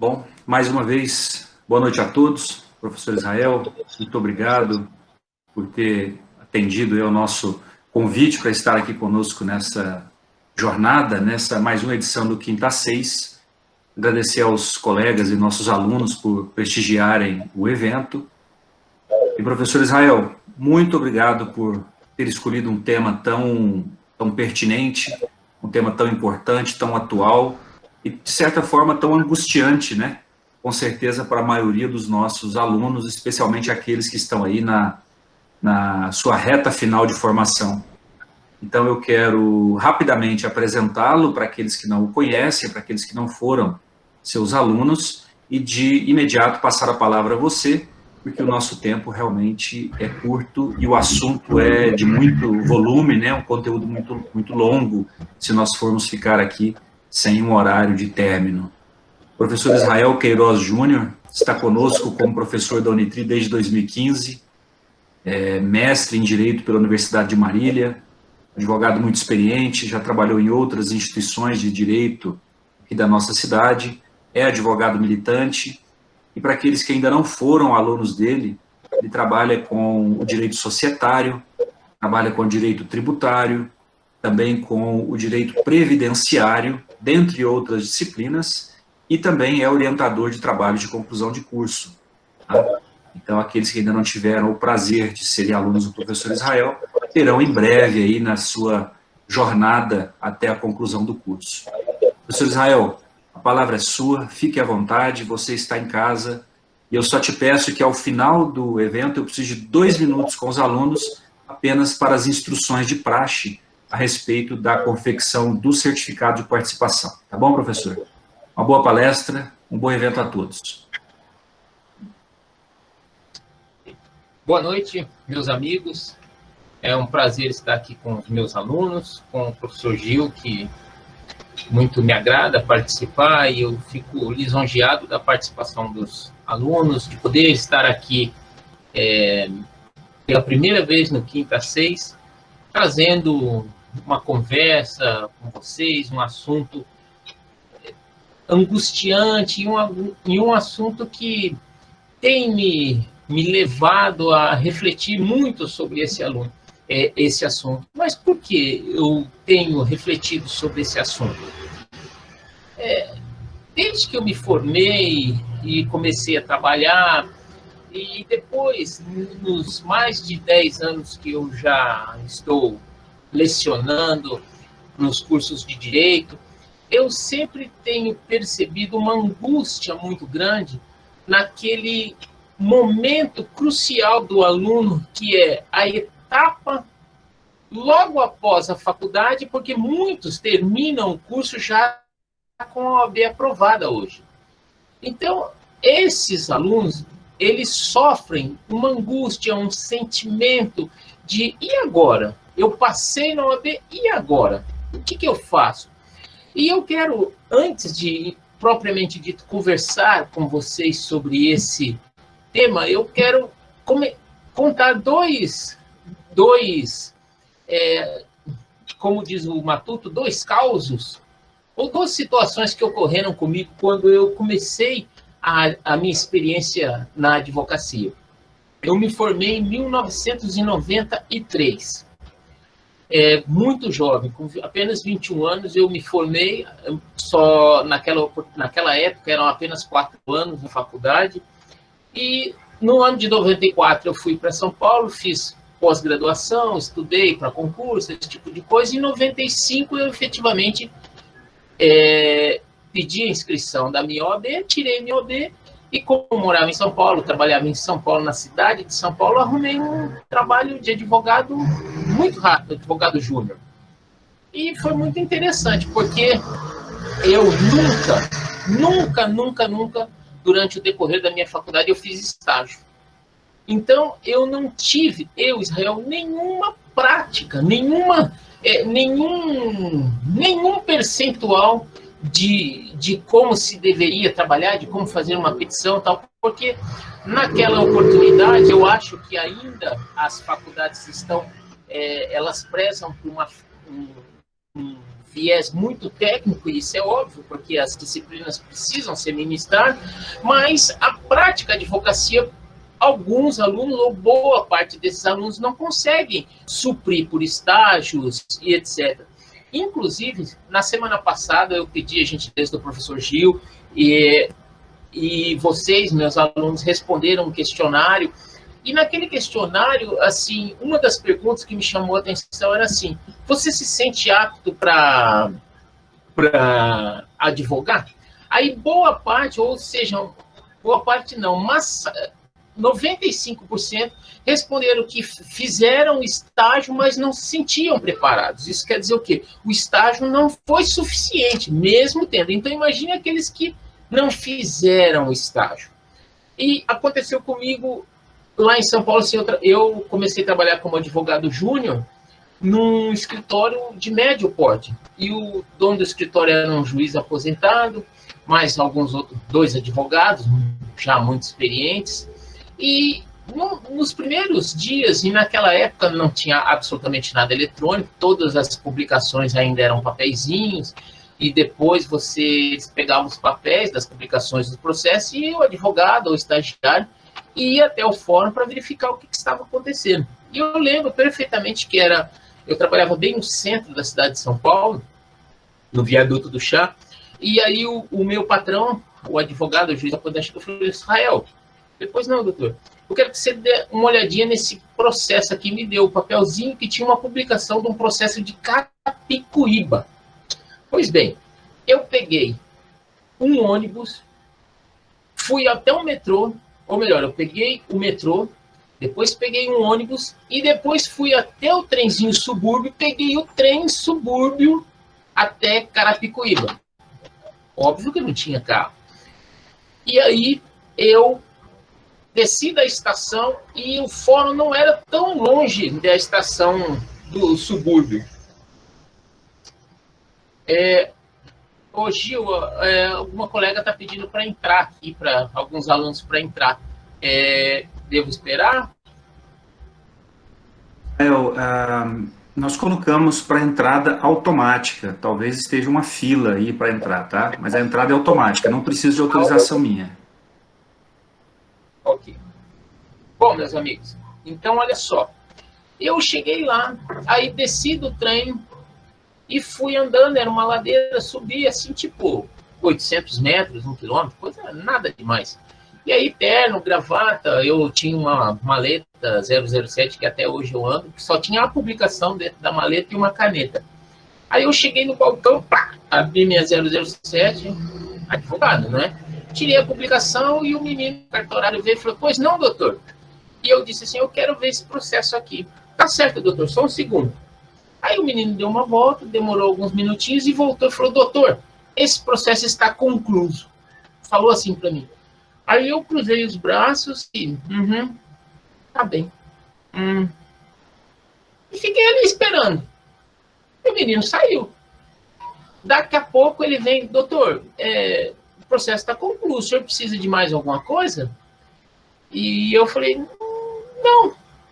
Bom, mais uma vez, boa noite a todos. Professor Israel, muito obrigado por ter atendido ao nosso convite para estar aqui conosco nessa jornada, nessa mais uma edição do Quinta 6. Agradecer aos colegas e nossos alunos por prestigiarem o evento. E, professor Israel, muito obrigado por ter escolhido um tema tão pertinente, um tema tão importante, tão atual e, de certa forma, tão angustiante, né? Com certeza, para a maioria dos nossos alunos, especialmente aqueles que estão aí na sua reta final de formação. Então, eu quero rapidamente apresentá-lo para aqueles que não o conhecem, para aqueles que não foram seus alunos, e de imediato passar a palavra a você, porque o nosso tempo realmente é curto e o assunto é de muito volume, né? Um conteúdo muito longo, se nós formos ficar aqui sem um horário de término. O professor Israel Queiroz Júnior está conosco como professor da Unitri desde 2015, mestre em Direito pela Universidade de Marília, advogado muito experiente, já trabalhou em outras instituições de direito aqui da nossa cidade, é advogado militante, e para aqueles que ainda não foram alunos dele, ele trabalha com o direito societário, trabalha com o direito tributário, também com o direito previdenciário, dentre outras disciplinas, e também é orientador de trabalho de conclusão de curso. Tá? Então, aqueles que ainda não tiveram o prazer de serem alunos do professor Israel, terão em breve aí na sua jornada até a conclusão do curso. Professor Israel, a palavra é sua, fique à vontade, você está em casa, e eu só te peço que ao final do evento eu preciso de 2 minutos com os alunos, apenas para as instruções de praxe a respeito da confecção do certificado de participação. Tá bom, professor? Uma boa palestra, um bom evento a todos. Boa noite, meus amigos. É um prazer estar aqui com os meus alunos, com o professor Gil, que muito me agrada participar, e eu fico lisonjeado da participação dos alunos, de poder estar aqui pela primeira vez no Quinta 6, trazendo uma conversa com vocês, um assunto angustiante e um assunto que tem me levado a refletir muito sobre esse assunto. Mas por que eu tenho refletido sobre esse assunto? Desde que eu me formei e comecei a trabalhar, e depois, nos mais de 10 anos que eu já estou lecionando nos cursos de Direito, eu sempre tenho percebido uma angústia muito grande naquele momento crucial do aluno, que é a etapa logo após a faculdade, porque muitos terminam o curso já com a OAB aprovada hoje. Então, esses alunos, eles sofrem uma angústia, um sentimento de, e agora? Eu passei na OAB, e agora? O que eu faço? E eu quero, antes de, propriamente dito, conversar com vocês sobre esse tema, eu quero contar dois como diz o Matuto, 2 causos, ou 2 situações que ocorreram comigo quando eu comecei a minha experiência na advocacia. Eu me formei em 1993. Muito jovem, com apenas 21 anos, eu me formei, só naquela época eram apenas 4 anos na faculdade, e no ano de 94 eu fui para São Paulo, fiz pós-graduação, estudei para concurso, esse tipo de coisa, e em 95 eu efetivamente pedi a inscrição da minha OAB, tirei minha OAB, e como morava em São Paulo, trabalhava em São Paulo, na cidade de São Paulo, arrumei um trabalho de advogado muito rápido, advogado júnior. E foi muito interessante, porque eu nunca, durante o decorrer da minha faculdade, eu fiz estágio. Então, eu não tive, Israel, nenhuma prática, nenhum percentual de como se deveria trabalhar, de como fazer uma petição e tal, porque naquela oportunidade eu acho que ainda as faculdades estão, elas prezam por um viés muito técnico, e isso é óbvio, porque as disciplinas precisam ser ministradas, mas a prática de advocacia, alguns alunos, ou boa parte desses alunos, não conseguem suprir por estágios e etc. Inclusive, na semana passada, eu pedi a gentileza do professor Gil, e vocês, meus alunos, responderam um questionário. E naquele questionário, assim, uma das perguntas que me chamou a atenção era assim: você se sente apto para advogar? Aí boa parte, ou seja, boa parte não, mas 95% responderam que fizeram estágio, mas não se sentiam preparados. Isso quer dizer o quê? O estágio não foi suficiente, mesmo tendo. Então, imagine aqueles que não fizeram estágio. E aconteceu comigo lá em São Paulo, assim, eu comecei a trabalhar como advogado júnior num escritório de médio porte. E o dono do escritório era um juiz aposentado, mais alguns outros, 2 advogados, já muito experientes. E nos primeiros dias, e naquela época não tinha absolutamente nada eletrônico, todas as publicações ainda eram papeizinhos, e depois você pegava os papéis das publicações do processo e o advogado ou o estagiário ia até o fórum para verificar o que estava acontecendo. E eu lembro perfeitamente que eu trabalhava bem no centro da cidade de São Paulo, no viaduto do Chá, e aí o meu patrão, o advogado, o juiz da Podeste, falou: Israel, depois não, doutor, eu quero que você dê uma olhadinha nesse processo aqui. Me deu o papelzinho que tinha uma publicação de um processo de Carapicuíba. Pois bem, eu peguei um ônibus, fui até o metrô, ou melhor, eu peguei o metrô, depois peguei um ônibus e depois fui até o trenzinho subúrbio, peguei o trem subúrbio até Carapicuíba. Óbvio que não tinha carro. E aí eu desci da estação e o fórum não era tão longe da estação do subúrbio. Ô Gil, alguma colega está pedindo para entrar aqui, para alguns alunos para entrar. Devo esperar? Nós colocamos para entrada automática. Talvez esteja uma fila aí para entrar, tá? Mas a entrada é automática, não precisa de autorização minha. Ok. Bom, meus amigos, então olha só. Eu cheguei lá, aí desci do trem e fui andando, era uma ladeira, subi assim, tipo 800 metros, 1 quilômetro, coisa nada demais. E aí, terno, gravata, eu tinha uma maleta 007, que até hoje eu ando, que só tinha a publicação dentro da maleta e uma caneta. Aí eu cheguei no balcão, pá, abri minha 007, advogado, né? Tirei a publicação e o menino cartorário veio e falou: pois não, doutor? E eu disse assim: eu quero ver esse processo aqui. Tá certo, doutor, só um segundo. Aí o menino deu uma volta, demorou alguns minutinhos e voltou e falou: doutor, esse processo está concluído. Falou assim para mim. Aí eu cruzei os braços e... tá bem. E fiquei ali esperando. E o menino saiu. Daqui a pouco ele vem: doutor, o processo está concluído, o senhor precisa de mais alguma coisa? E eu falei: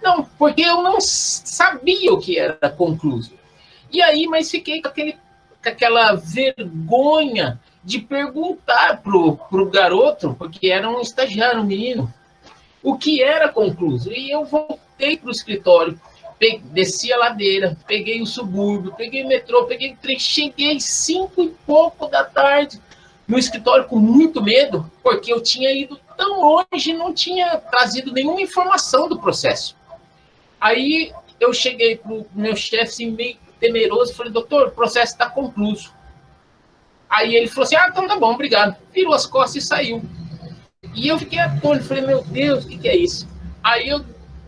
não, porque eu não sabia o que era concluído. E aí, mas fiquei com aquela vergonha de perguntar pro garoto, porque era um estagiário, um menino, o que era concluído. E eu voltei para o escritório, desci a ladeira, peguei o subúrbio, peguei o metrô, peguei o trem, cheguei 5 e pouco da tarde no escritório com muito medo, porque eu tinha ido tão longe e não tinha trazido nenhuma informação do processo. Aí eu cheguei para o meu chefe assim, meio temeroso, falei: doutor, o processo está concluído. Aí ele falou assim: então tá bom, obrigado. Virou as costas e saiu. E eu fiquei atônito, falei: meu Deus, o que é isso? Aí eu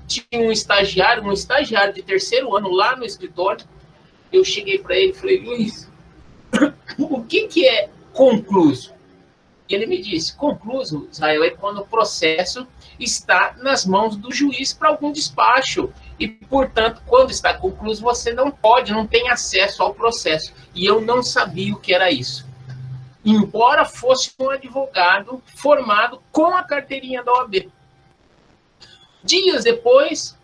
tinha um estagiário de 3º ano lá no escritório. Eu cheguei para ele e falei: Luiz, o que é concluído? E ele me disse: concluído, Israel, é quando o processo está nas mãos do juiz para algum despacho. E, portanto, quando está concluído, você não tem acesso ao processo. E eu não sabia o que era isso. Embora fosse um advogado formado com a carteirinha da OAB. Dias depois,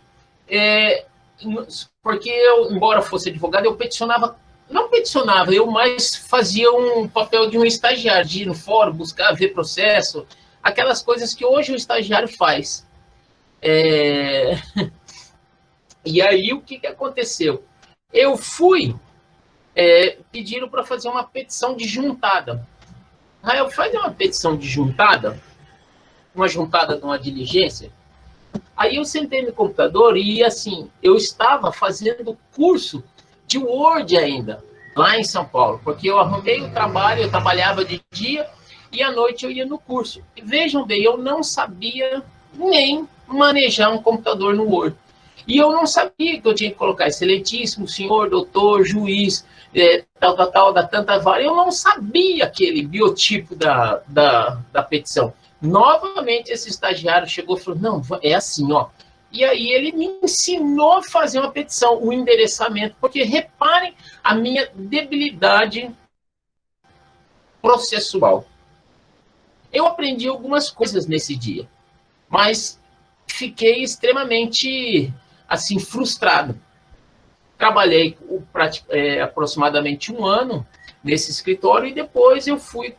porque eu, embora fosse advogado, eu peticionava, não peticionava, eu mais fazia um papel de um estagiário, de ir no fórum, buscar, ver processo, aquelas coisas que hoje o estagiário faz. E aí, o que aconteceu? Eu fui, pediram para fazer uma petição de juntada. Rael, faz uma petição de juntada, uma juntada de uma diligência. Aí eu sentei no computador e, assim, eu estava fazendo curso de Word ainda, lá em São Paulo, porque eu arrumei o trabalho, eu trabalhava de dia e à noite eu ia no curso. E vejam bem, eu não sabia nem manejar um computador no Word. E eu não sabia que eu tinha que colocar excelentíssimo, senhor, doutor, juiz, tal, da tanta vara. Eu não sabia aquele biotipo da petição. Novamente, esse estagiário chegou e falou, não, é assim, ó. E aí ele me ensinou a fazer uma petição, o endereçamento, porque reparem a minha debilidade processual. Eu aprendi algumas coisas nesse dia, mas fiquei extremamente, assim, frustrado. Trabalhei aproximadamente 1 ano nesse escritório e depois eu fui...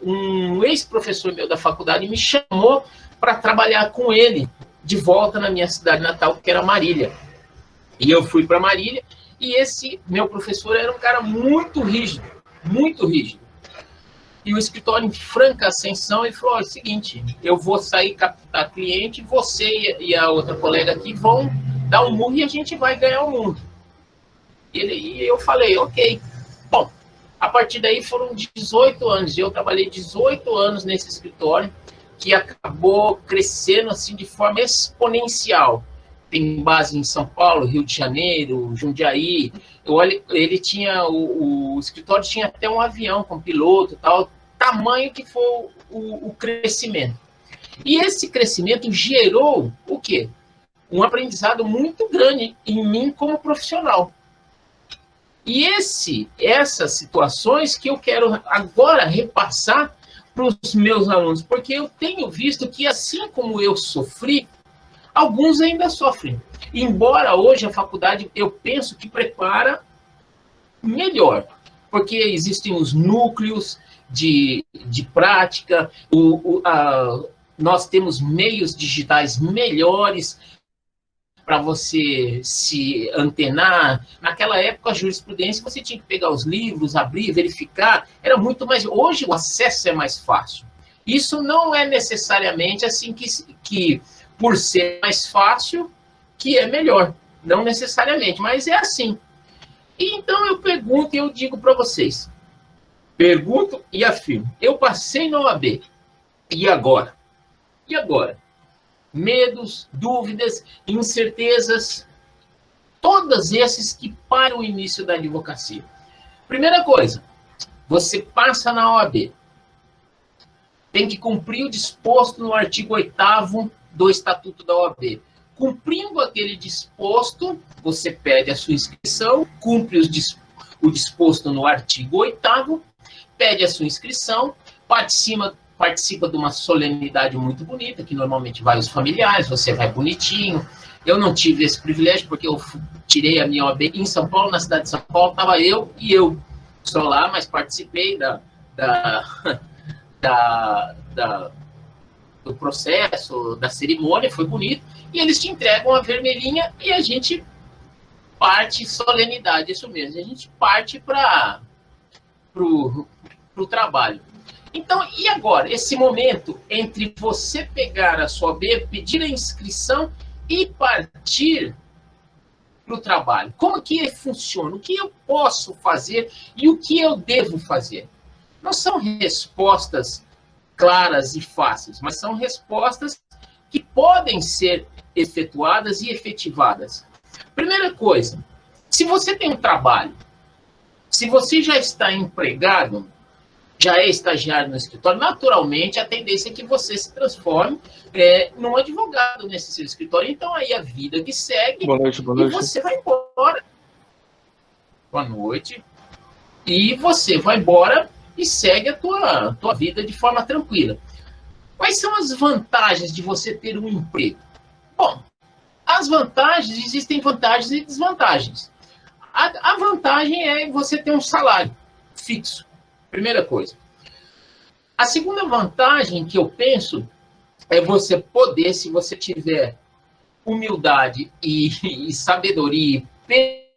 um ex-professor meu da faculdade me chamou para trabalhar com ele de volta na minha cidade natal, que era Marília. E eu fui para Marília, e esse meu professor era um cara muito rígido, muito rígido. E o escritório em franca ascensão, ele falou, é o seguinte, eu vou sair captar cliente, você e a outra colega aqui vão dar um murro e a gente vai ganhar o mundo. E eu falei, ok. Bom, a partir daí foram 18 anos, eu trabalhei 18 anos nesse escritório, que acabou crescendo assim de forma exponencial. Tem base em São Paulo, Rio de Janeiro, Jundiaí. Ele tinha, o escritório tinha até um avião com piloto e tal, tamanho que foi o crescimento. E esse crescimento gerou o quê? Um aprendizado muito grande em mim como profissional. E essas situações que eu quero agora repassar para os meus alunos, porque eu tenho visto que, assim como eu sofri, alguns ainda sofrem. Embora hoje a faculdade, eu penso que prepara melhor, porque existem os núcleos de prática, nós temos meios digitais melhores para você se antenar. Naquela época, a jurisprudência, você tinha que pegar os livros, abrir, verificar, era muito mais... Hoje, o acesso é mais fácil. Isso não é necessariamente assim que por ser mais fácil, que é melhor. Não necessariamente, mas é assim. E então, eu pergunto e eu digo para vocês. Pergunto e afirmo. Eu passei na OAB. E agora? E agora? Medos, dúvidas, incertezas, todos esses que param o início da advocacia. Primeira coisa, você passa na OAB, tem que cumprir o disposto no artigo 8º do Estatuto da OAB. Cumprindo aquele disposto, você pede a sua inscrição, cumpre o disposto no artigo 8º, pede a sua inscrição, participa de uma solenidade muito bonita, que normalmente vai os familiares, você vai bonitinho. Eu não tive esse privilégio, porque eu tirei a minha OAB em São Paulo, na cidade de São Paulo, estava eu só lá, mas participei do processo, da cerimônia, foi bonito, e eles te entregam a vermelhinha e a gente parte, solenidade, isso mesmo, a gente parte para o trabalho. Então, e agora? Esse momento entre você pegar a sua OAB, pedir a inscrição e partir para o trabalho. Como que funciona? O que eu posso fazer e o que eu devo fazer? Não são respostas claras e fáceis, mas são respostas que podem ser efetuadas e efetivadas. Primeira coisa, se você tem um trabalho, se você já está empregado, já é estagiário no escritório, naturalmente a tendência é que você se transforme num advogado nesse seu escritório. Então aí a vida que segue, boa noite. E você vai embora. Boa noite. E você vai embora e segue a tua vida de forma tranquila. Quais são as vantagens de você ter um emprego? Bom, as vantagens, existem vantagens e desvantagens. A vantagem é você ter um salário fixo, primeira coisa. A segunda vantagem que eu penso é você poder, se você tiver humildade e sabedoria e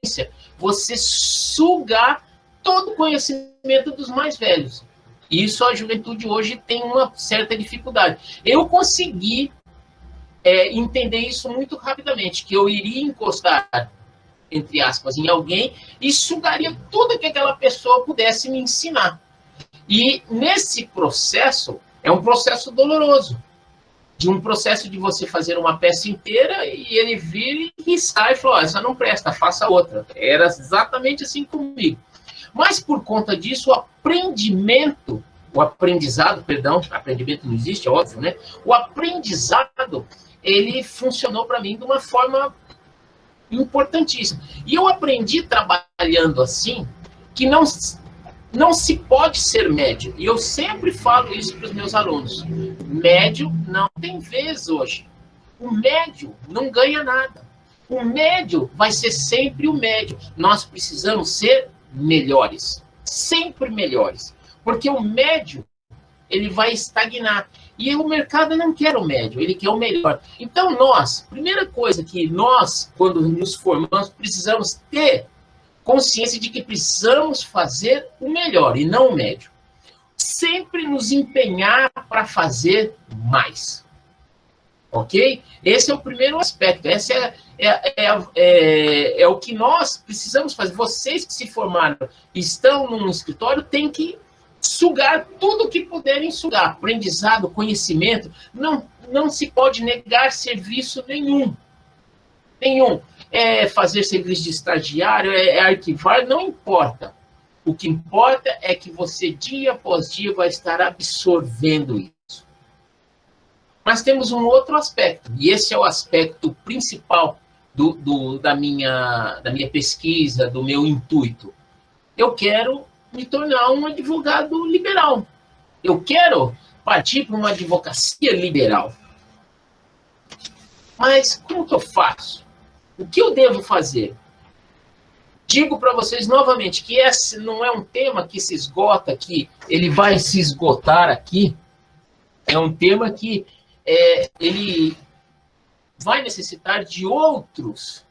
paciência, você sugar todo o conhecimento dos mais velhos. Isso a juventude hoje tem uma certa dificuldade. Eu consegui entender isso muito rapidamente, que eu iria encostar, entre aspas, em alguém e sugaria tudo que aquela pessoa pudesse me ensinar. E nesse processo, é um processo doloroso, de um processo de você fazer uma peça inteira e ele vir e riscar e falar, essa não presta, faça outra. Era exatamente assim comigo. Mas por conta disso, aprendimento não existe, é óbvio, né? O aprendizado, ele funcionou para mim de uma forma importantíssima. E eu aprendi trabalhando assim, que não se pode ser médio. E eu sempre falo isso para os meus alunos. Médio não tem vez hoje. O médio não ganha nada. O médio vai ser sempre o médio. Nós precisamos ser melhores. Sempre melhores. Porque o médio, ele vai estagnar. E o mercado não quer o médio, ele quer o melhor. Então primeira coisa que nós, quando nos formamos, precisamos ter consciência de que precisamos fazer o melhor e não o médio. Sempre nos empenhar para fazer mais. Ok? Esse é o primeiro aspecto. Esse é o que nós precisamos fazer. Vocês que se formaram e estão num escritório têm que sugar tudo que puderem sugar. Aprendizado, conhecimento. Não se pode negar serviço nenhum. Nenhum. Fazer serviço de estagiário, arquivar, não importa. O que importa é que você, dia após dia, vai estar absorvendo isso. Mas temos um outro aspecto, e esse é o aspecto principal da minha pesquisa, do meu intuito. Eu quero me tornar um advogado liberal. Eu quero partir para uma advocacia liberal. Mas como que eu faço? O que eu devo fazer? Digo para vocês novamente que esse não é um tema que se esgota aqui, ele vai se esgotar aqui. É um tema que ele vai necessitar de outros,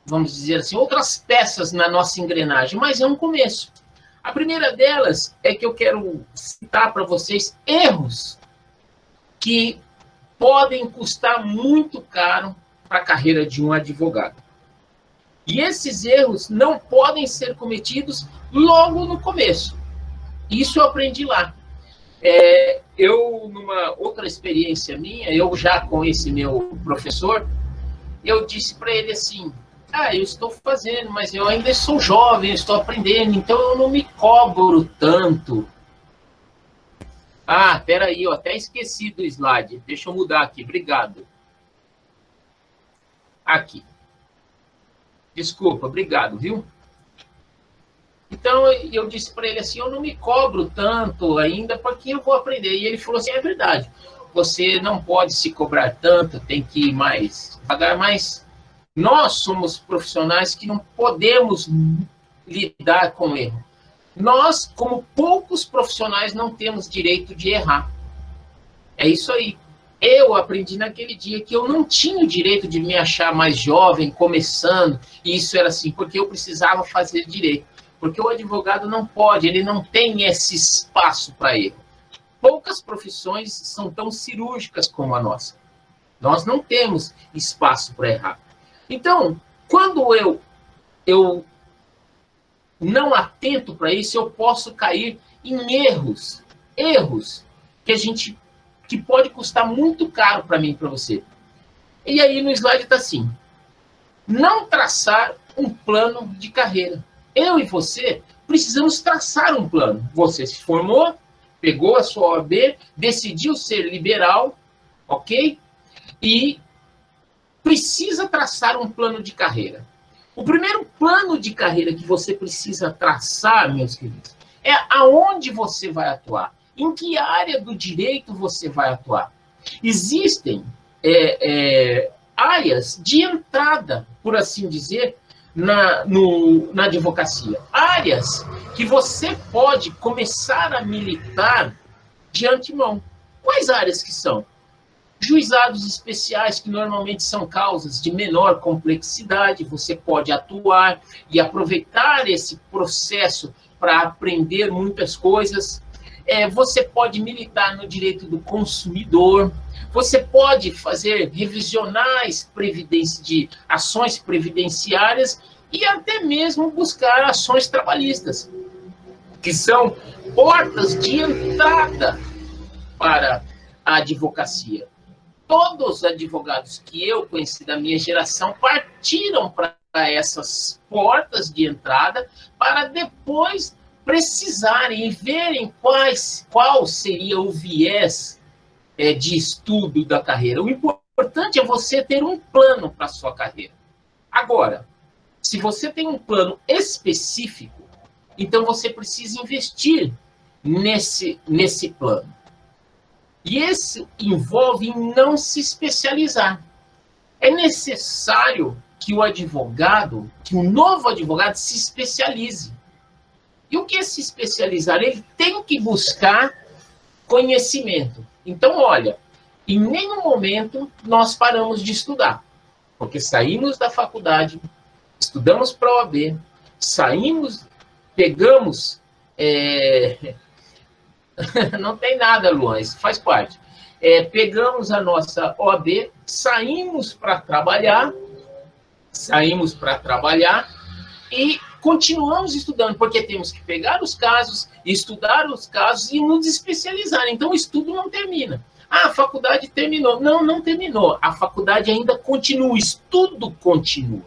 vamos dizer assim, outras peças na nossa engrenagem, mas é um começo. A primeira delas é que eu quero citar para vocês erros que podem custar muito caro para a carreira de um advogado. E esses erros não podem ser cometidos logo no começo. Isso eu aprendi lá. Eu, numa outra experiência minha, eu já com esse meu professor, eu disse para ele assim, eu estou fazendo, mas eu ainda sou jovem, eu estou aprendendo, então eu não me cobro tanto. Peraí, eu até esqueci do slide. Deixa eu mudar aqui, obrigado. Aqui. Desculpa, obrigado, viu? Então, eu disse para ele assim, eu não me cobro tanto ainda, porque eu vou aprender. E ele falou assim, é verdade, você não pode se cobrar tanto, tem que ir mais devagar, mas nós somos profissionais que não podemos lidar com erro. Nós, como poucos profissionais, não temos direito de errar. É isso aí. Eu aprendi naquele dia que eu não tinha o direito de me achar mais jovem, começando, e isso era assim, porque eu precisava fazer direito. Porque o advogado não pode, ele não tem esse espaço para erro. Poucas profissões são tão cirúrgicas como a nossa. Nós não temos espaço para errar. Então, quando eu não atento para isso, eu posso cair em erros que pode custar muito caro para mim e para você. E aí no slide está assim, não traçar um plano de carreira. Eu e você precisamos traçar um plano. Você se formou, pegou a sua OAB, decidiu ser liberal, ok? E precisa traçar um plano de carreira. O primeiro plano de carreira que você precisa traçar, meus queridos, é aonde você vai atuar. Em que área do direito você vai atuar. Existem áreas de entrada, por assim dizer, na advocacia. Áreas que você pode começar a militar de antemão. Quais áreas que são? Juizados especiais, que normalmente são causas de menor complexidade, você pode atuar e aproveitar esse processo para aprender muitas coisas. Você pode militar no direito do consumidor, você pode fazer revisionais de ações previdenciárias e até mesmo buscar ações trabalhistas, que são portas de entrada para a advocacia. Todos os advogados que eu conheci da minha geração partiram para essas portas de entrada para depois precisarem e verem qual seria o viés de estudo da carreira. O importante é você ter um plano para a sua carreira. Agora, se você tem um plano específico, então você precisa investir nesse plano. E isso envolve em não se especializar. É necessário que o novo advogado se especialize. E o que é se especializar? Ele tem que buscar conhecimento. Então, olha, em nenhum momento nós paramos de estudar, porque saímos da faculdade, estudamos para a OAB, pegamos... Não tem nada, Luan, isso faz parte. Pegamos a nossa OAB, saímos para trabalhar e continuamos estudando, porque temos que pegar os casos, estudar os casos e nos especializar. Então, o estudo não termina. A faculdade terminou. Não, não terminou. A faculdade ainda continua, o estudo continua.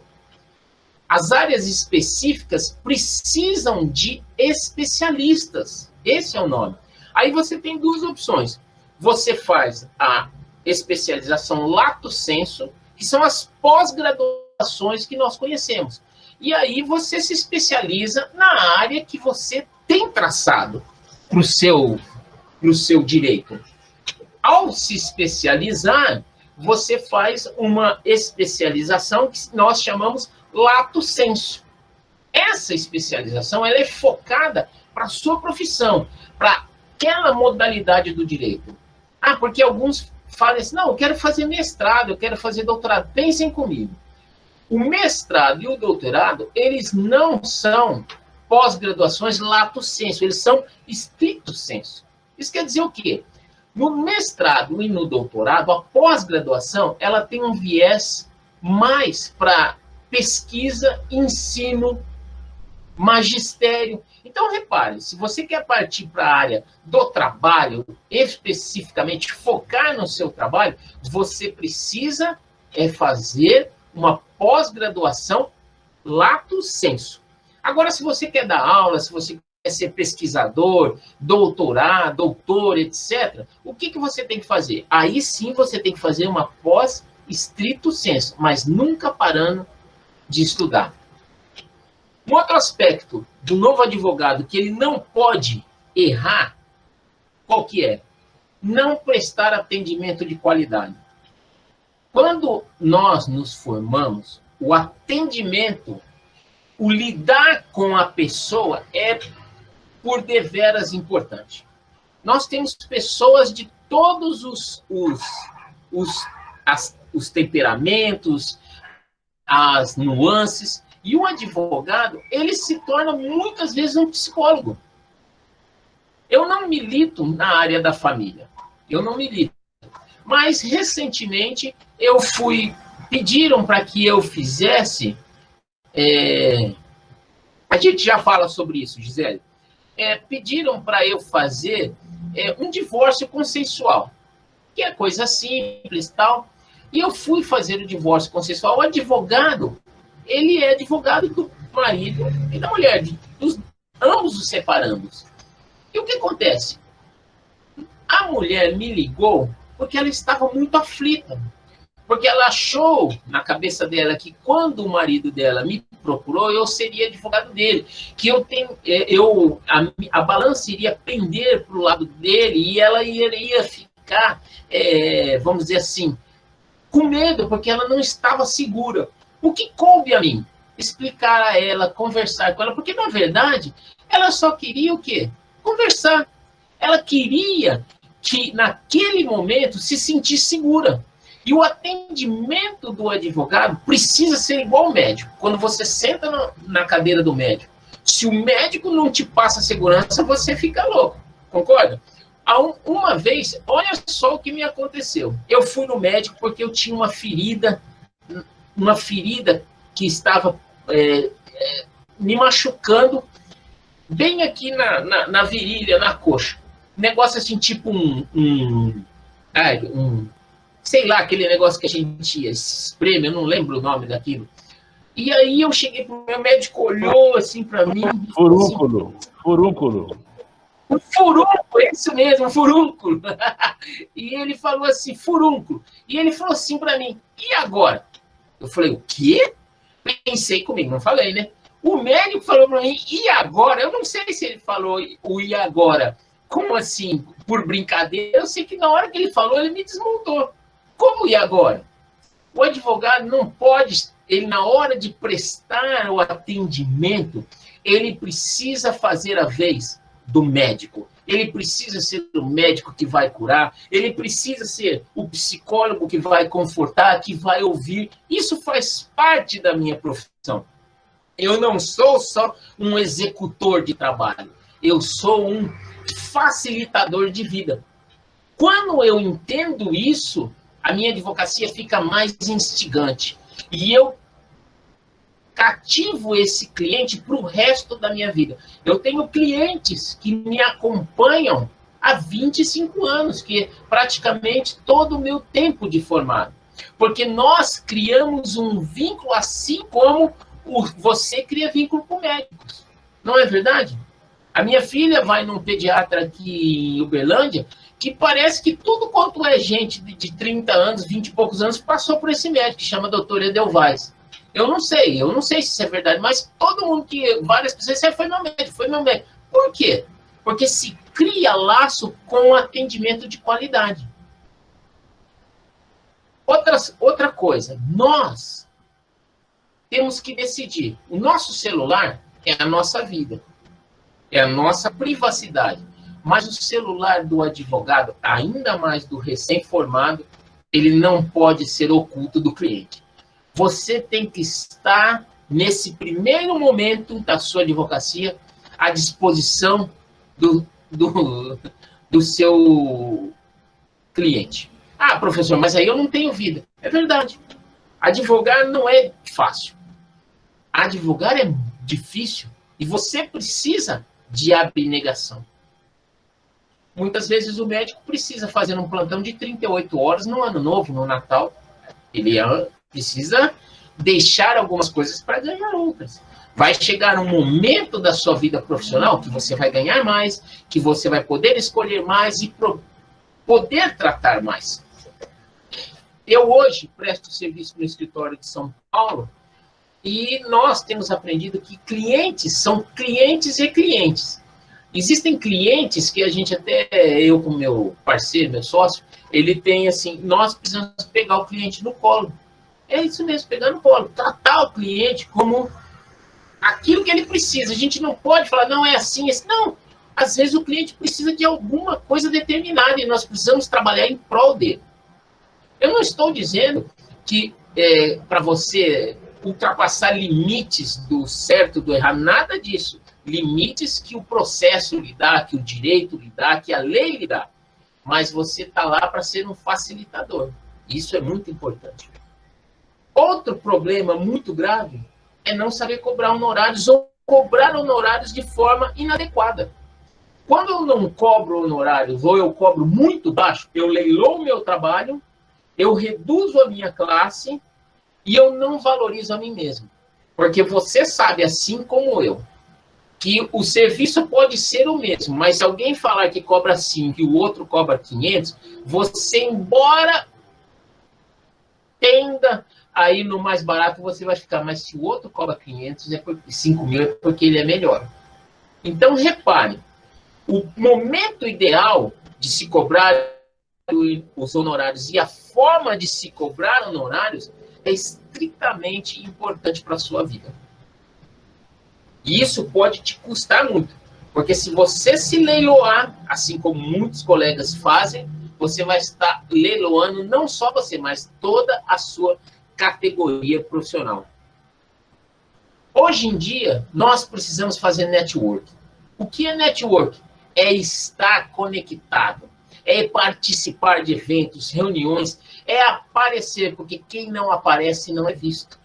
As áreas específicas precisam de especialistas. Esse é o nome. Aí você tem duas opções. Você faz a especialização lato sensu, que são as pós-graduações que nós conhecemos. E aí você se especializa na área que você tem traçado para o seu direito. Ao se especializar, você faz uma especialização que nós chamamos lato sensu. Essa especialização ela é focada para a sua profissão, para aquela modalidade do direito. Porque alguns falam assim, não, eu quero fazer mestrado, eu quero fazer doutorado. Pensem comigo. O mestrado e o doutorado, eles não são pós-graduações lato sensu, eles são stricto sensu. Isso quer dizer o quê? No mestrado e no doutorado, a pós-graduação, ela tem um viés mais para pesquisa, ensino, magistério. Então, repare, se você quer partir para a área do trabalho, especificamente focar no seu trabalho, você precisa fazer uma pós-graduação lato sensu. Agora, se você quer dar aula, se você quer ser pesquisador, doutor, etc., o que você tem que fazer? Aí sim você tem que fazer uma pós stricto sensu, mas nunca parando de estudar. Um outro aspecto do novo advogado que ele não pode errar, qual que é? Não prestar atendimento de qualidade. Quando nós nos formamos, o atendimento, o lidar com a pessoa é por deveras importante. Nós temos pessoas de todos os temperamentos, as nuances, e um advogado, ele se torna muitas vezes um psicólogo. Eu não milito na área da família, eu não milito. Mas, recentemente, pediram para que eu fizesse, a gente já fala sobre isso, Gisele, pediram para eu fazer um divórcio consensual, que é coisa simples e tal, e eu fui fazer o divórcio consensual. O advogado, ele é advogado do marido e da mulher, ambos os separandos. E o que acontece? A mulher me ligou porque ela estava muito aflita. Porque ela achou na cabeça dela que quando o marido dela me procurou, eu seria advogado dele. Que a balança iria pender para o lado dele e ela iria ficar, vamos dizer assim, com medo, porque ela não estava segura. O que coube a mim? Explicar a ela, conversar com ela, porque, na verdade, ela só queria o quê? Conversar. Ela queria que, naquele momento, se sentisse segura. E o atendimento do advogado precisa ser igual ao médico. Quando você senta na cadeira do médico, se o médico não te passa segurança, você fica louco. Concorda? Uma vez, olha só o que me aconteceu. Eu fui no médico porque eu tinha uma ferida que estava me machucando bem aqui na virilha, na coxa. Negócio assim, tipo sei lá, aquele negócio que a gente espreme, eu não lembro o nome daquilo. E aí eu cheguei pro meu médico, olhou assim para mim. Furúnculo, assim, furúnculo. Um furúnculo, é isso mesmo, um furúnculo. E ele falou assim, furúnculo. E ele falou assim para mim, e agora? Eu falei, o quê? Pensei comigo, não falei, né? O médico falou para mim, e agora? Eu não sei se ele falou o e agora, como assim, por brincadeira. Eu sei que na hora que ele falou, ele me desmontou. Como e agora? O advogado não pode, ele na hora de prestar o atendimento, ele precisa fazer a vez do médico. Ele precisa ser o médico que vai curar, ele precisa ser o psicólogo que vai confortar, que vai ouvir. Isso faz parte da minha profissão. Eu não sou só um executor de trabalho, eu sou um facilitador de vida. Quando eu entendo isso, a minha advocacia fica mais instigante. E eu cativo esse cliente para o resto da minha vida. Eu tenho clientes que me acompanham há 25 anos, que é praticamente todo o meu tempo de formado. Porque nós criamos um vínculo assim como você cria vínculo com médicos. Não é verdade? A minha filha vai num pediatra aqui em Uberlândia, que parece que tudo quanto é gente de 30 anos, 20 e poucos anos, passou por esse médico, que chama Dr. Edelweiss. Eu não sei se isso é verdade, mas todo mundo várias pessoas disseram, foi meu médico. Por quê? Porque se cria laço com atendimento de qualidade. Outra coisa, nós temos que decidir. O nosso celular é a nossa vida, é a nossa privacidade. Mas o celular do advogado, ainda mais do recém-formado, ele não pode ser oculto do cliente. Você tem que estar, nesse primeiro momento da sua advocacia, à disposição do seu cliente. Ah, professor, mas aí eu não tenho vida. É verdade. Advogar não é fácil. Advogar é difícil. E você precisa de abnegação. Muitas vezes o médico precisa fazer um plantão de 38 horas no Ano Novo, no Natal. Ele precisa deixar algumas coisas para ganhar outras. Vai chegar um momento da sua vida profissional que você vai ganhar mais, que você vai poder escolher mais e poder tratar mais. Eu hoje presto serviço no escritório de São Paulo e nós temos aprendido que clientes são clientes e clientes. Existem clientes que a gente até, eu com meu parceiro, meu sócio, ele tem assim, nós precisamos pegar o cliente no colo. É isso mesmo, pegar no colo. Tratar o cliente como aquilo que ele precisa. A gente não pode falar, não, é assim, assim. Não, às vezes o cliente precisa de alguma coisa determinada e nós precisamos trabalhar em prol dele. Eu não estou dizendo que para você ultrapassar limites do certo e do errado, nada disso. Limites que o processo lhe dá, que o direito lhe dá, que a lei lhe dá. Mas você está lá para ser um facilitador. Isso é muito importante. Outro problema muito grave é não saber cobrar honorários ou cobrar honorários de forma inadequada. Quando eu não cobro honorários ou eu cobro muito baixo, eu leiloo o meu trabalho, eu reduzo a minha classe e eu não valorizo a mim mesmo. Porque você sabe, assim como eu, que o serviço pode ser o mesmo, mas se alguém falar que cobra 5 e o outro cobra 500, você, embora tenda a ir no mais barato, você vai ficar, mas se o outro cobra 500, 5 mil, é porque ele é melhor. Então, repare, o momento ideal de se cobrar os honorários e a forma de se cobrar honorários é estritamente importante para a sua vida. E isso pode te custar muito, porque se você se leiloar, assim como muitos colegas fazem, você vai estar leiloando não só você, mas toda a sua categoria profissional. Hoje em dia, nós precisamos fazer network. O que é network? É estar conectado, é participar de eventos, reuniões, é aparecer, porque quem não aparece não é visto.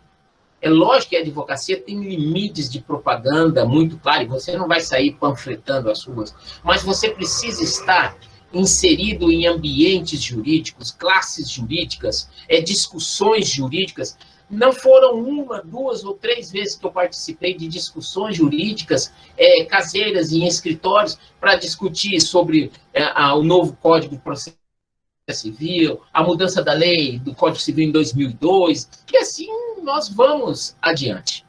É lógico que a advocacia tem limites de propaganda muito claros, você não vai sair panfletando as ruas, mas você precisa estar inserido em ambientes jurídicos, classes jurídicas, discussões jurídicas. Não foram uma, duas ou três vezes que eu participei de discussões jurídicas caseiras em escritórios para discutir sobre o novo Código de Processo Civil, a mudança da lei do Código Civil em 2002, e assim nós vamos adiante.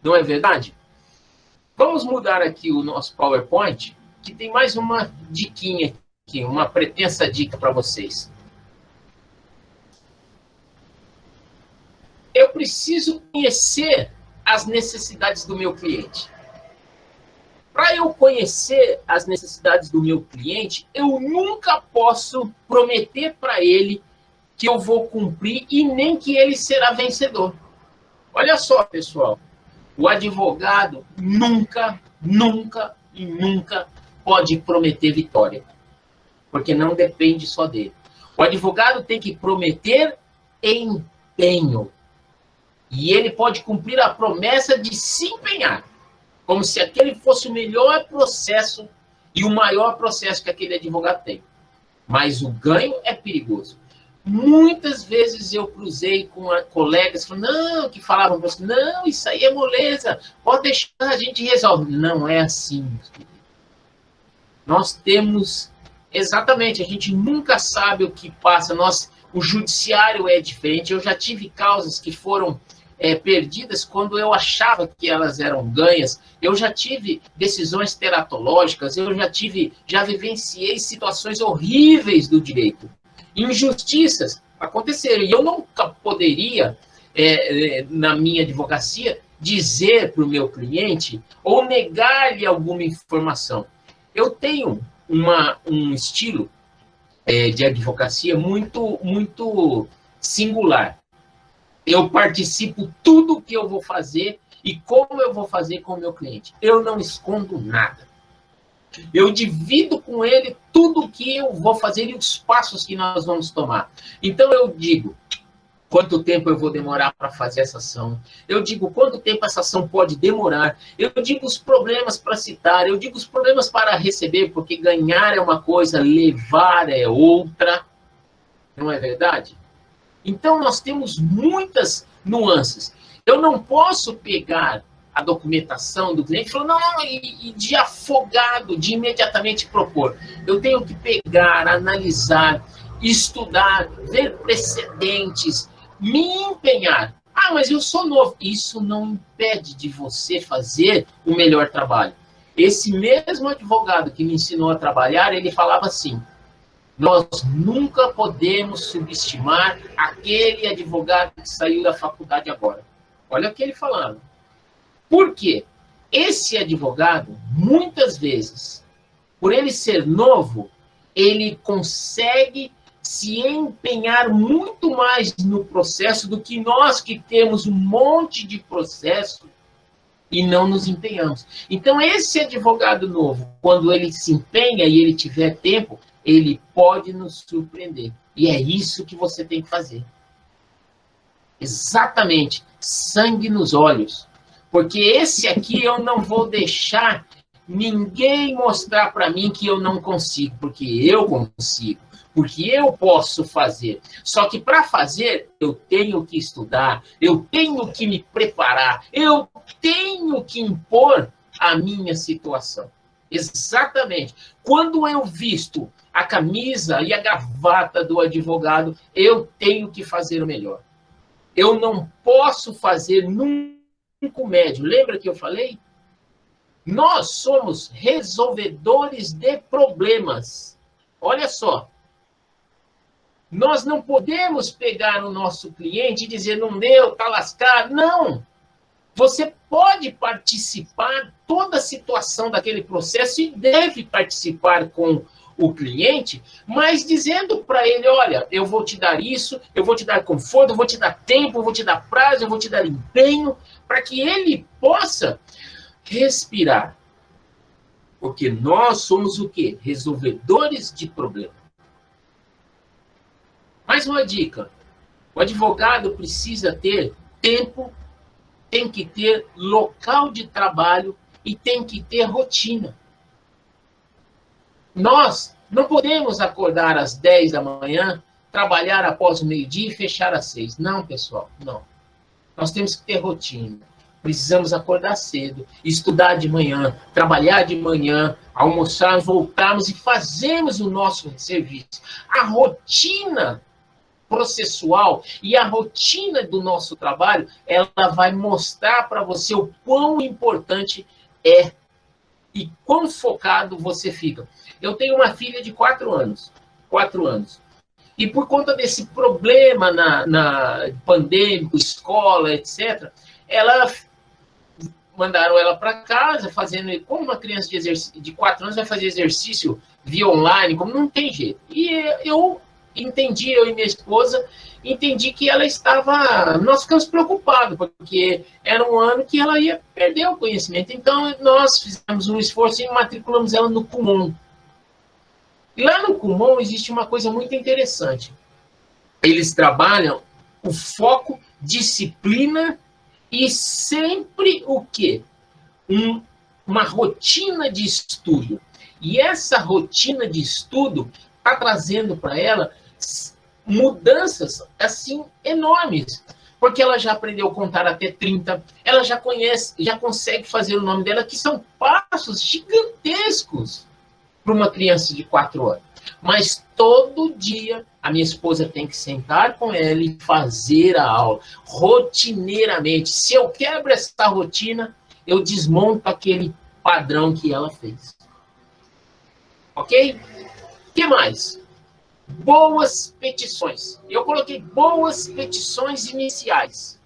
Não é verdade? Vamos mudar aqui o nosso PowerPoint, que tem mais uma diquinha aqui, uma pretensa dica para vocês. Eu preciso conhecer as necessidades do meu cliente. Para eu conhecer as necessidades do meu cliente, eu nunca posso prometer para ele que eu vou cumprir e nem que ele será vencedor. Olha só, pessoal, o advogado nunca pode prometer vitória, porque não depende só dele. O advogado tem que prometer empenho. E ele pode cumprir a promessa de se empenhar, como se aquele fosse o melhor processo e o maior processo que aquele advogado tem. Mas o ganho é perigoso. Muitas vezes eu cruzei com colegas que falavam para você, não, isso aí é moleza, pode deixar, a gente resolve. Não é assim, meus queridos. Nós temos, exatamente, a gente nunca sabe o que passa. O judiciário é diferente. Eu já tive causas que foram perdidas quando eu achava que elas eram ganhas. Eu já tive decisões teratológicas, já vivenciei situações horríveis do direito. Injustiças aconteceram. E eu nunca poderia, na minha advocacia, dizer para o meu cliente ou negar-lhe alguma informação. Eu tenho um estilo de advocacia muito singular. Eu participo tudo que eu vou fazer e como eu vou fazer com o meu cliente. Eu não escondo nada. Eu divido com ele tudo que eu vou fazer e os passos que nós vamos tomar. Então eu digo quanto tempo eu vou demorar para fazer essa ação. Eu digo quanto tempo essa ação pode demorar. Eu digo os problemas para citar. Eu digo os problemas para receber, porque ganhar é uma coisa, levar é outra. Não é verdade? Então, nós temos muitas nuances. Eu não posso pegar a documentação do cliente e falar, não, e de afogado, de imediatamente propor. Eu tenho que pegar, analisar, estudar, ver precedentes, me empenhar. Ah, mas eu sou novo. Isso não impede de você fazer o melhor trabalho. Esse mesmo advogado que me ensinou a trabalhar, ele falava assim, nós nunca podemos subestimar aquele advogado que saiu da faculdade agora. Olha o que ele falando. Por quê? Esse advogado, muitas vezes, por ele ser novo, ele consegue se empenhar muito mais no processo do que nós que temos um monte de processo e não nos empenhamos. Então, esse advogado novo, quando ele se empenha e ele tiver tempo, ele pode nos surpreender. E é isso que você tem que fazer. Exatamente. Sangue nos olhos. Porque esse aqui eu não vou deixar ninguém mostrar para mim que eu não consigo. Porque eu consigo. Porque eu posso fazer. Só que para fazer, eu tenho que estudar. Eu tenho que me preparar. Eu tenho que impor a minha situação. Exatamente. Quando eu visto a camisa e a gravata do advogado, eu tenho que fazer o melhor. Eu não posso fazer nunca o médio. Lembra que eu falei? Nós somos resolvedores de problemas. Olha só. Nós não podemos pegar o nosso cliente e dizer, não deu, tá lascado. Não! Você pode participar toda a situação daquele processo e deve participar com o cliente, mas dizendo para ele, olha, eu vou te dar isso, eu vou te dar conforto, eu vou te dar tempo, eu vou te dar prazo, eu vou te dar empenho, para que ele possa respirar. Porque nós somos o quê? Resolvedores de problemas. Mais uma dica. O advogado precisa ter tempo, tem que ter local de trabalho e tem que ter rotina. Nós não podemos acordar às 10 da manhã, trabalhar após o meio-dia e fechar às 6. Não, pessoal, não. Nós temos que ter rotina. Precisamos acordar cedo, estudar de manhã, trabalhar de manhã, almoçar, voltarmos e fazermos o nosso serviço. A rotina processual e a rotina do nosso trabalho, ela vai mostrar para você o quão importante é e quão focado você fica. Eu tenho uma filha de 4 anos. 4 anos. E por conta desse problema na pandêmico, escola, etc., mandaram ela para casa, fazendo, como uma criança de 4 anos vai fazer exercício via online, como não tem jeito. E eu entendi, eu e minha esposa, entendi que ela estava... Nós ficamos preocupados, porque era um ano que ela ia perder o conhecimento. Então, nós fizemos um esforço e matriculamos ela no Kumon. E lá no Kumon existe uma coisa muito interessante. Eles trabalham o foco, disciplina e sempre o quê? Uma rotina de estudo. E essa rotina de estudo está trazendo para ela mudanças, assim, enormes. Porque ela já aprendeu a contar até 30, ela já conhece, já consegue fazer o nome dela, que são passos gigantescos para uma criança de 4 anos. Mas todo dia a minha esposa tem que sentar com ela e fazer a aula, rotineiramente. Se eu quebro essa rotina, eu desmonto aquele padrão que ela fez. Ok? O que mais? Boas petições. Eu coloquei boas petições iniciais.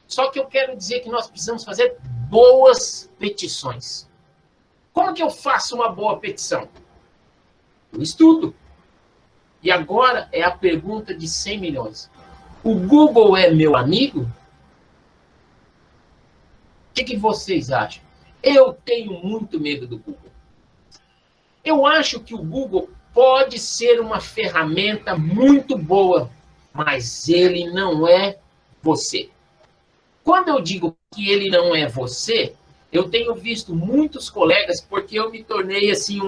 Só que eu quero dizer que nós precisamos fazer boas petições. Como que eu faço uma boa petição? Eu estudo. E agora é a pergunta de 100 milhões. O Google é meu amigo? O que vocês acham? Eu tenho muito medo do Google. Eu acho que o Google pode ser uma ferramenta muito boa, mas ele não é você. Quando eu digo que ele não é você, eu tenho visto muitos colegas, porque eu me tornei assim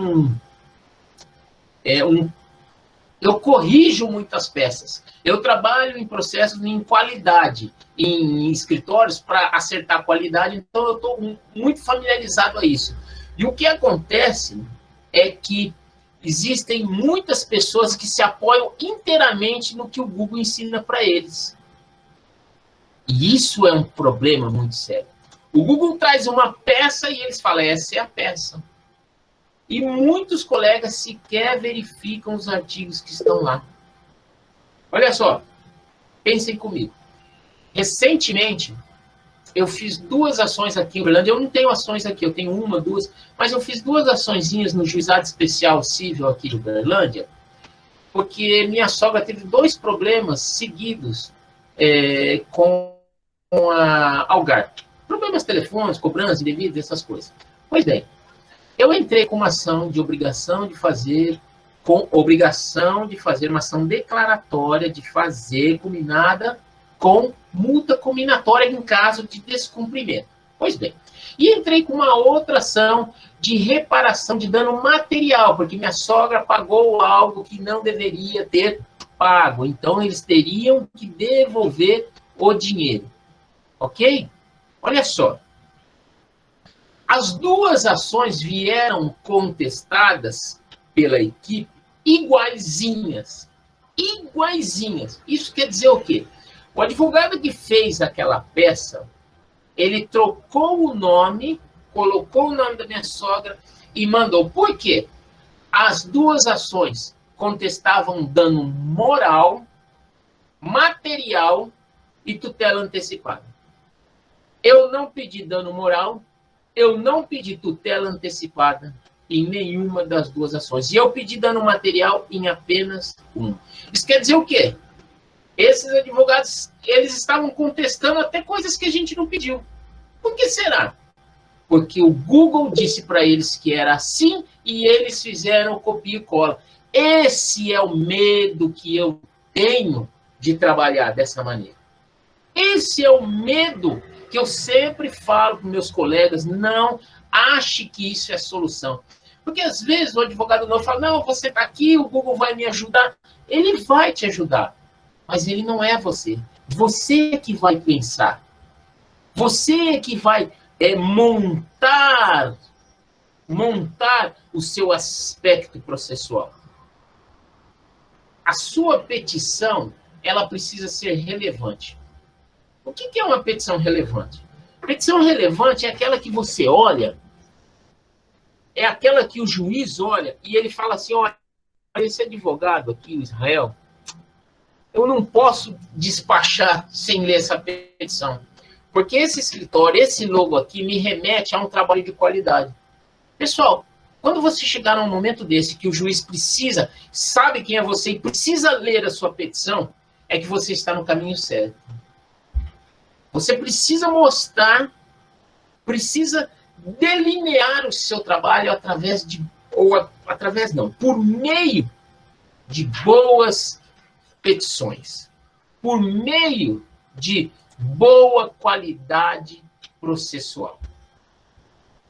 eu corrijo muitas peças. Eu trabalho em processos em qualidade, em escritórios para acertar a qualidade, então eu estou muito familiarizado a isso. E o que acontece é que existem muitas pessoas que se apoiam inteiramente no que o Google ensina para eles. E isso é um problema muito sério. O Google traz uma peça e eles falam, essa é a peça. E muitos colegas sequer verificam os artigos que estão lá. Olha só, pensem comigo. Recentemente, eu fiz 2 ações aqui em Uberlândia. Eu não tenho ações aqui, eu tenho 1, 2, mas eu fiz 2 açõezinhas no Juizado Especial Civil aqui de Uberlândia, porque minha sogra teve 2 problemas seguidos com a Algar. Problemas telefônicos, cobrança, indevidos, essas coisas. Pois bem, eu entrei com uma ação de obrigação de fazer, uma ação declaratória de fazer combinada com multa combinatória em caso de descumprimento. Pois bem, e entrei com uma outra ação de reparação de dano material, porque minha sogra pagou algo que não deveria ter pago. Então, eles teriam que devolver o dinheiro. Ok? Olha só. As 2 ações vieram contestadas pela equipe iguaizinhas. Iguaizinhas. Isso quer dizer o quê? O advogado que fez aquela peça, ele trocou o nome, colocou o nome da minha sogra e mandou. Por quê? As 2 ações contestavam dano moral material e tutela antecipada. Eu não pedi dano moral, eu não pedi tutela antecipada em nenhuma das duas ações. E eu pedi dano material em apenas uma. Isso quer dizer o quê? Esses advogados, eles estavam contestando até coisas que a gente não pediu. Por que será? Porque o Google disse para eles que era assim e eles fizeram copia e cola. Esse é o medo que eu tenho de trabalhar dessa maneira. Esse é o medo que eu sempre falo para meus colegas, não ache que isso é solução. Porque às vezes o advogado não fala, não, você está aqui, o Google vai me ajudar. Ele vai te ajudar, mas ele não é você. Você que vai pensar. Você que vai montar o seu aspecto processual. A sua petição, ela precisa ser relevante. O que é uma petição relevante? Petição relevante é aquela que você olha, é aquela que o juiz olha e ele fala assim, olha, esse advogado aqui, o Israel, eu não posso despachar sem ler essa petição. Porque esse escritório, esse logo aqui, me remete a um trabalho de qualidade. Pessoal, quando você chegar num momento desse que o juiz precisa, sabe quem é você e precisa ler a sua petição, é que você está no caminho certo. Você precisa mostrar, precisa delinear o seu trabalho por meio de boas petições, por meio de boa qualidade processual.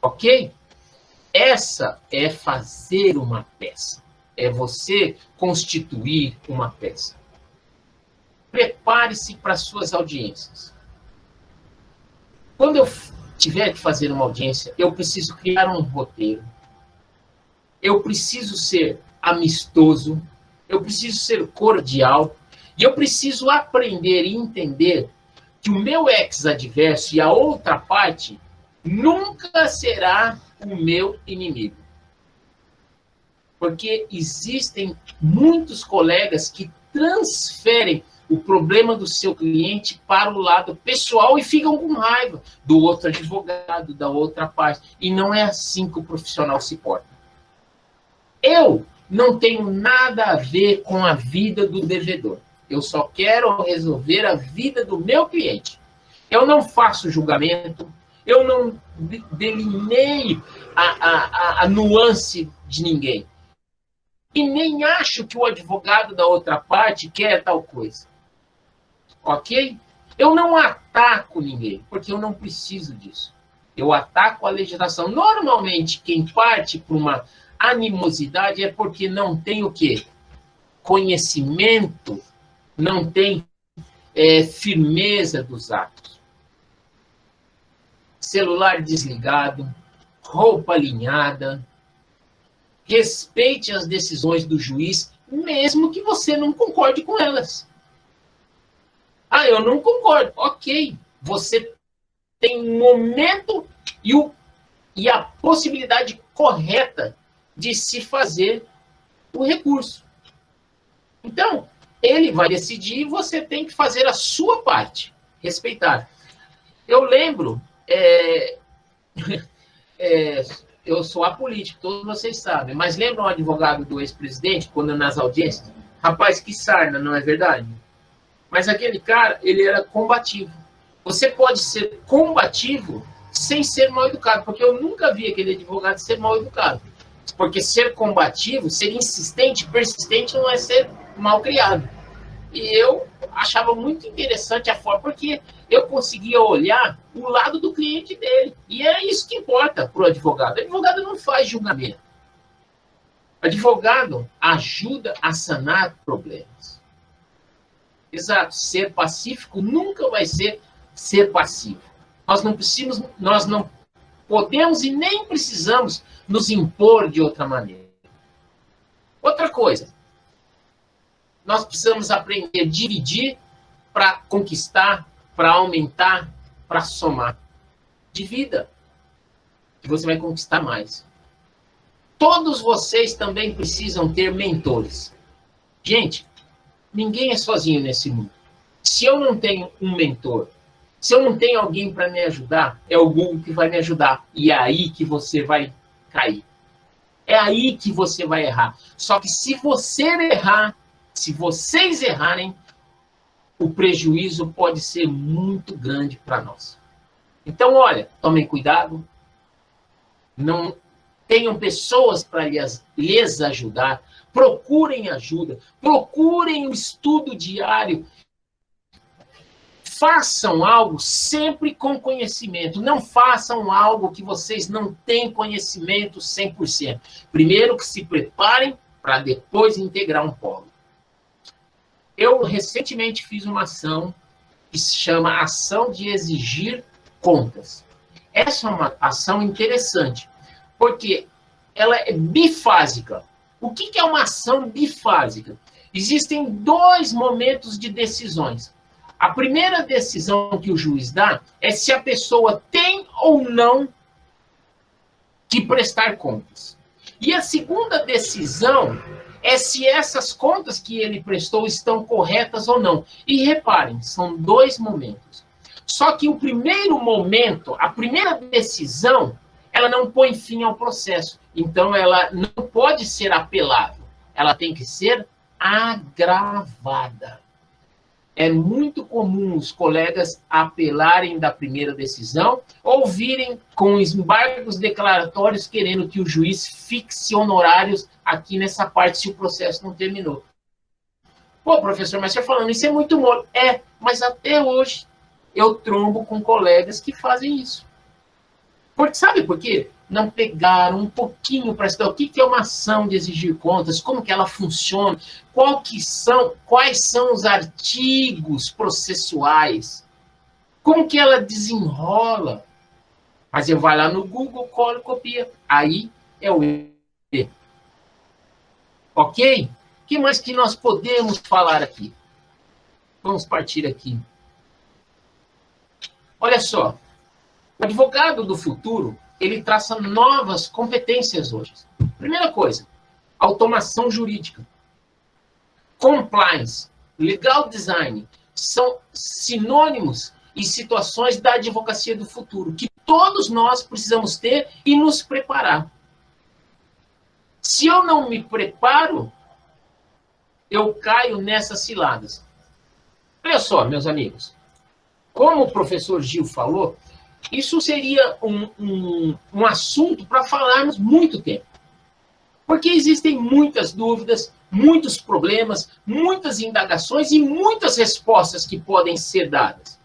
Ok? Essa é fazer uma peça. É você constituir uma peça. Prepare-se para suas audiências. Quando eu tiver que fazer uma audiência, eu preciso criar um roteiro. Eu preciso ser amistoso. Eu preciso ser cordial. E eu preciso aprender e entender que o meu ex-adverso e a outra parte nunca será o meu inimigo. Porque existem muitos colegas que transferem o problema do seu cliente para o lado pessoal e ficam com raiva do outro advogado, da outra parte. E não é assim que o profissional se porta. Eu não tenho nada a ver com a vida do devedor. Eu só quero resolver a vida do meu cliente. Eu não faço julgamento, eu não delineio a nuance de ninguém. E nem acho que o advogado da outra parte quer tal coisa. Ok? Eu não ataco ninguém, porque eu não preciso disso. Eu ataco a legislação. Normalmente, quem parte para uma animosidade é porque não tem o quê? Conhecimento, não tem firmeza dos atos. Celular desligado, roupa alinhada, respeite as decisões do juiz, mesmo que você não concorde com elas. Ah, eu não concordo. Ok, você tem um momento e a possibilidade correta de se fazer o recurso. Então, ele vai decidir e você tem que fazer a sua parte, respeitar. Eu lembro, eu sou apolítico, todos vocês sabem, mas lembra um advogado do ex-presidente, quando nas audiências? Rapaz, que sarna, não é verdade? Mas aquele cara, ele era combativo. Você pode ser combativo sem ser mal educado, porque eu nunca vi aquele advogado ser mal educado. Porque ser combativo, ser insistente, persistente, não é ser mal criado. E eu achava muito interessante a forma, porque eu conseguia olhar o lado do cliente dele. E é isso que importa para o advogado. O advogado não faz julgamento. O advogado ajuda a sanar problemas. Exato. Ser pacífico nunca vai ser passivo. Nós não podemos e nem precisamos nos impor de outra maneira. Outra coisa. Nós precisamos aprender a dividir para conquistar, para aumentar, para somar. Divida, que você vai conquistar mais. Todos vocês também precisam ter mentores. Gente, ninguém é sozinho nesse mundo. Se eu não tenho um mentor, se eu não tenho alguém para me ajudar, é o Google que vai me ajudar. E é aí que você vai cair. É aí que você vai errar. Só que se você errar, se vocês errarem, o prejuízo pode ser muito grande para nós. Então, olha, tomem cuidado. Não tenham pessoas para lhes ajudar. Procurem ajuda. Procurem o estudo diário. Façam algo sempre com conhecimento. Não façam algo que vocês não têm conhecimento 100%. Primeiro que se preparem para depois integrar um polo. Eu recentemente fiz uma ação que se chama Ação de Exigir Contas. Essa é uma ação interessante, porque ela é bifásica. O que é uma ação bifásica? Existem 2 momentos de decisões. A primeira decisão que o juiz dá é se a pessoa tem ou não que prestar contas. E a segunda decisão é se essas contas que ele prestou estão corretas ou não. E reparem, são 2 momentos. Só que o primeiro momento, a primeira decisão, ela não põe fim ao processo. Então, ela não pode ser apelável. Ela tem que ser agravada. É muito comum os colegas apelarem da primeira decisão ou virem com embargos declaratórios querendo que o juiz fixe honorários aqui nessa parte se o processo não terminou. Pô, professor, mas você falando isso é muito mole. É, mas até hoje eu trombo com colegas que fazem isso. Porque, sabe por quê? Não pegaram um pouquinho para estudar o que é uma ação de exigir contas, como que ela funciona, quais são os artigos processuais, como que ela desenrola. Mas eu vai lá no Google, cola e copia. Aí é o erro. Ok? O que mais que nós podemos falar aqui? Vamos partir aqui. Olha só. O advogado do futuro, ele traça novas competências hoje. Primeira coisa, automação jurídica. Compliance, legal design, são sinônimos e situações da advocacia do futuro, que todos nós precisamos ter e nos preparar. Se eu não me preparo, eu caio nessas ciladas. Olha só, meus amigos, como o professor Gil falou, isso seria um assunto para falarmos muito tempo. Porque existem muitas dúvidas, muitos problemas, muitas indagações e muitas respostas que podem ser dadas.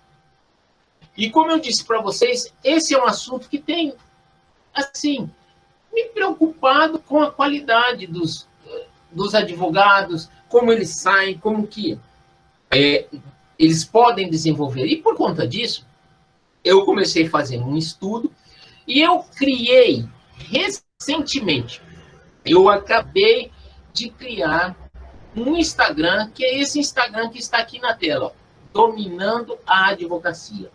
E como eu disse para vocês, esse é um assunto que tem, assim, me preocupado com a qualidade dos advogados, como eles saem, como que eles podem desenvolver. E por conta disso, eu comecei fazendo um estudo e eu criei recentemente, eu acabei de criar um Instagram, que é esse Instagram que está aqui na tela, ó, Dominando a Advocacia.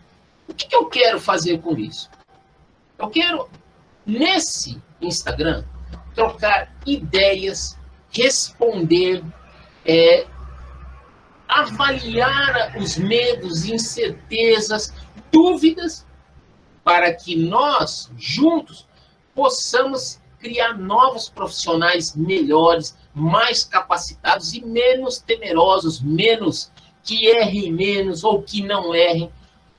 O que eu quero fazer com isso? Eu quero, nesse Instagram, trocar ideias, responder, avaliar os medos, incertezas, dúvidas, para que nós, juntos, possamos criar novos profissionais melhores, mais capacitados e menos temerosos, menos que errem menos ou que não errem.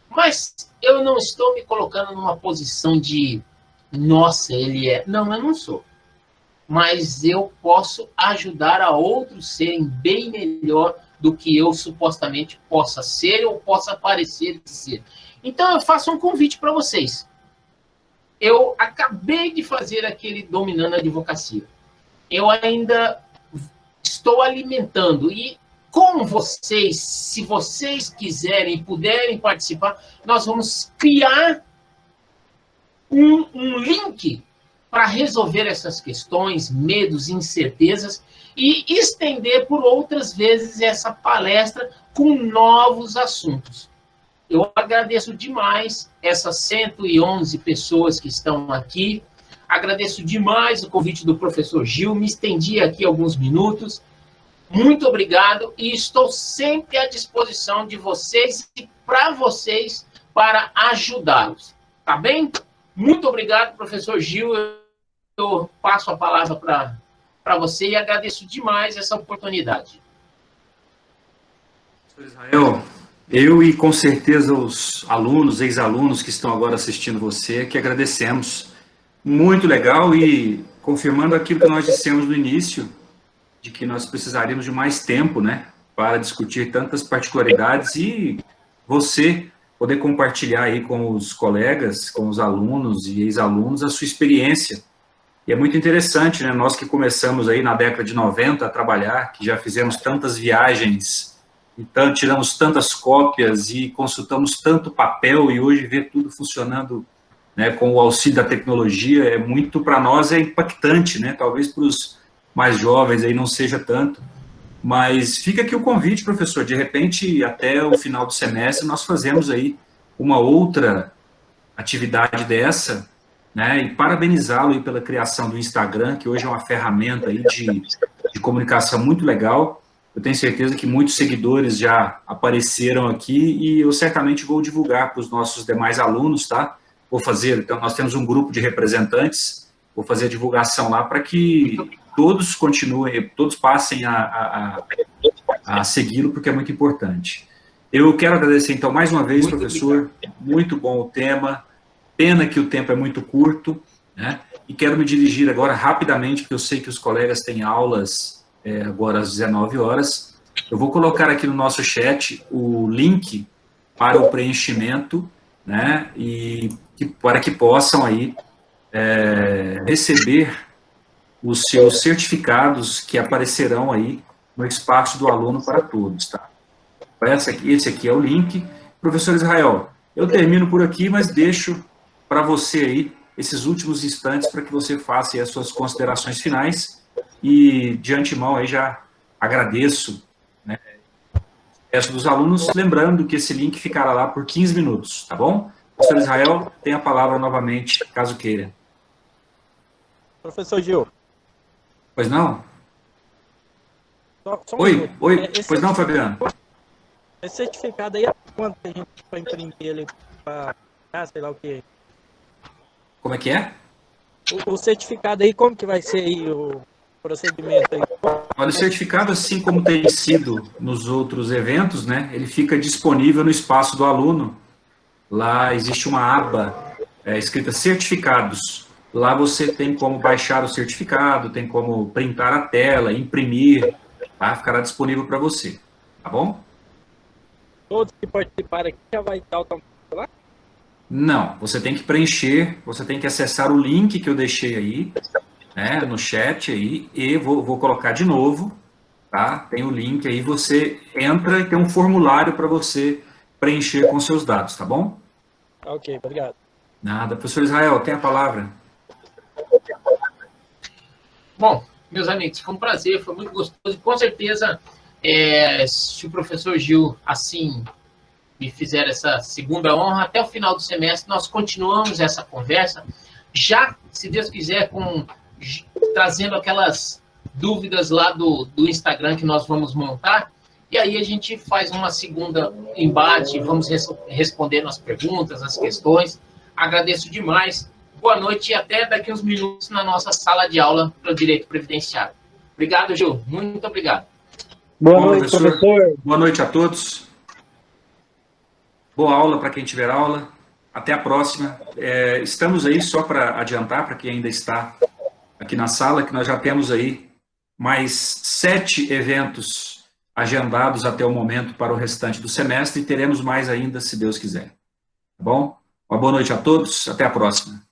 Mas eu não estou me colocando numa posição de, nossa, ele é... Não, eu não sou. Mas eu posso ajudar a outros serem bem melhor do que eu supostamente possa ser ou possa parecer ser. Então, eu faço um convite para vocês. Eu acabei de fazer aquele Dominando a Advocacia. Eu ainda estou alimentando. E com vocês, se vocês quiserem e puderem participar, nós vamos criar um link para resolver essas questões, medos, incertezas e estender por outras vezes essa palestra com novos assuntos. Eu agradeço demais essas 111 pessoas que estão aqui. Agradeço demais o convite do professor Gil. Me estendi aqui alguns minutos. Muito obrigado e estou sempre à disposição de vocês e para ajudá-los. Tá bem? Muito obrigado, professor Gil. Eu passo a palavra para você e agradeço demais essa oportunidade. Israel, eu e com certeza os alunos, ex-alunos que estão agora assistindo você, que agradecemos. Muito legal e confirmando aquilo que nós dissemos no início, de que nós precisaríamos de mais tempo, né, para discutir tantas particularidades e você poder compartilhar aí com os colegas, com os alunos e ex-alunos a sua experiência. E é muito interessante, né, nós que começamos aí na década de 90 a trabalhar, que já fizemos tantas viagens, então tiramos tantas cópias e consultamos tanto papel e hoje ver tudo funcionando, né, com o auxílio da tecnologia, é muito, para nós, é impactante, né, talvez para os mais jovens aí não seja tanto, mas fica aqui o convite, professor, de repente, até o final do semestre, nós fazemos aí uma outra atividade dessa, né, e parabenizá-lo aí pela criação do Instagram, que hoje é uma ferramenta aí de comunicação muito legal. Eu tenho certeza que muitos seguidores já apareceram aqui e eu certamente vou divulgar para os nossos demais alunos, tá? Vou fazer, então nós temos um grupo de representantes, vou fazer a divulgação lá para que todos continuem, todos passem a segui-lo, porque é muito importante. Eu quero agradecer, então, mais uma vez, professor, muito bom o tema, pena que o tempo é muito curto, né? E quero me dirigir agora rapidamente, porque eu sei que os colegas têm aulas agora às 19 horas. Eu vou colocar aqui no nosso chat o link para o preenchimento, né? E para que possam aí receber os seus certificados que aparecerão aí no espaço do aluno para todos, tá? Esse aqui é o link. Professor Israel, eu termino por aqui, mas deixo para você aí esses últimos instantes para que você faça aí as suas considerações finais e, de antemão, aí já agradeço, né, resto dos alunos, lembrando que esse link ficará lá por 15 minutos, tá bom? Professor Israel, tem a palavra novamente, caso queira. Professor Gil. Pois não? Só um oi, minuto. oi, pois não, Fabiano? Esse certificado aí, quanto a gente vai imprimir ele para, sei lá o que? Como é que é? O certificado aí, como que vai ser aí o procedimento aí? Olha, o certificado, assim como tem sido nos outros eventos, né, ele fica disponível no espaço do aluno. Lá existe uma aba escrita certificados. Lá você tem como baixar o certificado, tem como printar a tela, imprimir, tá? Ficará disponível para você, tá bom? Todos que participarem aqui já vai estar automático lá? Não, você tem que preencher, você tem que acessar o link que eu deixei aí, né, no chat aí, e vou colocar de novo, tá? Tem o link aí, você entra e tem um formulário para você preencher com seus dados, tá bom? Ok, obrigado. Nada. Professor Israel, tem a palavra. Bom, meus amigos, foi um prazer, foi muito gostoso. Com certeza, se o professor Gil assim me fizer essa segunda honra, até o final do semestre nós continuamos essa conversa, já, se Deus quiser, trazendo aquelas dúvidas lá do Instagram que nós vamos montar, e aí a gente faz uma segunda embate, vamos respondendo as perguntas, as questões. Agradeço demais. Boa noite e até daqui uns minutos na nossa sala de aula para o Direito Previdenciário. Obrigado, Gil. Muito obrigado. Boa noite, professor. Boa noite a todos. Boa aula para quem tiver aula. Até a próxima. Estamos aí, só para adiantar, para quem ainda está aqui na sala, que nós já temos aí mais 7 eventos agendados até o momento para o restante do semestre e teremos mais ainda, se Deus quiser. Tá bom? Uma boa noite a todos. Até a próxima.